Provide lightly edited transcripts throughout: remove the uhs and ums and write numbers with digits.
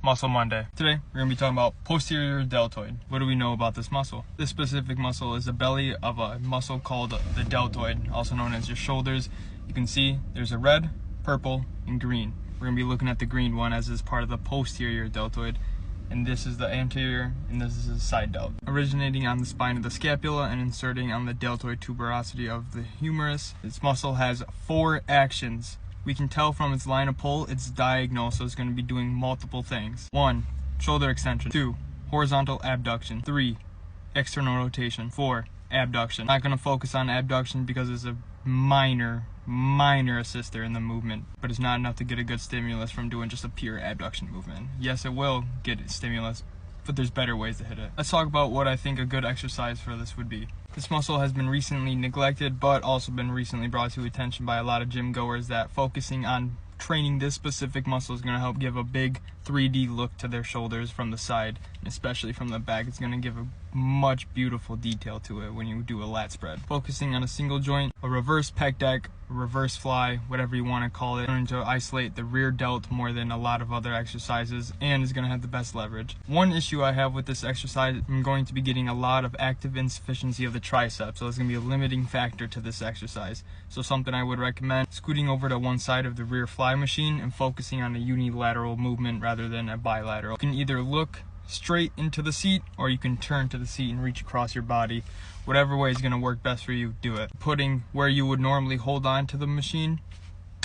Muscle Monday. Today, we're going to be talking about posterior deltoid. What do we know about this muscle? This specific muscle is the belly of a muscle called the deltoid, also known as your shoulders. You can see there's a red, purple, and green. We're going to be looking at the green one as is part of the posterior deltoid. And this is the anterior, and this is the side delt. Originating on the spine of the scapula and inserting on the deltoid tuberosity of the humerus. This muscle has 4 actions. We can tell from its line of pull, it's diagonal, so it's going to be doing multiple things. 1. Shoulder extension. 2. Horizontal abduction. 3. External rotation. 4. Abduction. Not going to focus on abduction because it's a minor assister in the movement, but it's not enough to get a good stimulus from doing just a pure abduction movement. Yes, it will get stimulus, but there's better ways to hit it. Let's talk about what I think a good exercise for this would be. This muscle has been recently neglected, but also been recently brought to attention by a lot of gym goers that focusing on training this specific muscle is going to help give a big 3D look to their shoulders from the side, and especially from the back. It's going to give a much beautiful detail to it when you do a lat spread. Focusing on a single joint, a reverse pec deck, a reverse fly, whatever you want to call it, going to isolate the rear delt more than a lot of other exercises, and is going to have the best leverage. One issue I have with this exercise, I'm going to be getting a lot of active insufficiency of the tricep, so it's going to be a limiting factor to this exercise. So something I would recommend, scooting over to one side of the rear fly machine and focusing on a unilateral movement rather than a bilateral. You can either look straight into the seat, or you can turn to the seat and reach across your body. Whatever way is going to work best for you, do it. Putting where you would normally hold on to the machine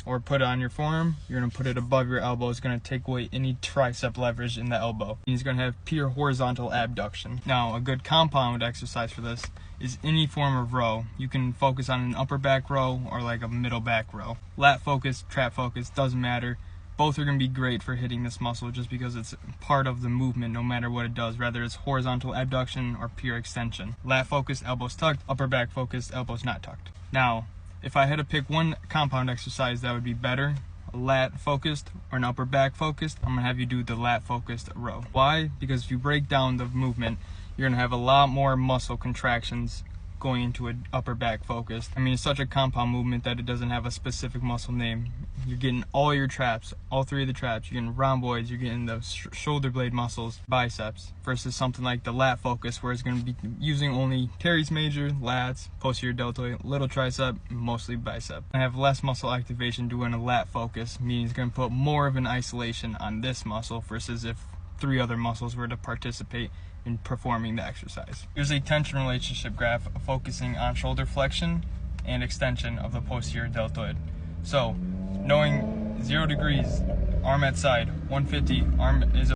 or put it on your forearm, you're going to put it above your elbow. It's going to take away any tricep leverage in the elbow. He's going to have pure horizontal abduction. Now, a good compound exercise for this is any form of row. You can focus on an upper back row or like a middle back row. Lat focus, trap focus, doesn't matter. Both are going to be great for hitting this muscle just because it's part of the movement no matter what it does, whether it's horizontal abduction or pure extension. Lat focused, elbows tucked, upper back focused, elbows not tucked. Now, if I had to pick one compound exercise that would be better, a lat focused or an upper back focused, I'm going to have you do the lat focused row. Why? Because if you break down the movement, you're going to have a lot more muscle contractions going into an upper back focused. I mean, it's such a compound movement that it doesn't have a specific muscle name. You're getting all your traps, all 3 of the traps. You're getting rhomboids, you're getting the shoulder blade muscles, biceps, versus something like the lat focus where it's going to be using only teres major, lats, posterior deltoid, little tricep, mostly bicep. I have less muscle activation doing a lat focus, meaning it's going to put more of an isolation on this muscle versus if 3 other muscles were to participate in performing the exercise. Here's a tension relationship graph focusing on shoulder flexion and extension of the posterior deltoid. So, knowing 0 degrees, arm at side, 150, arm is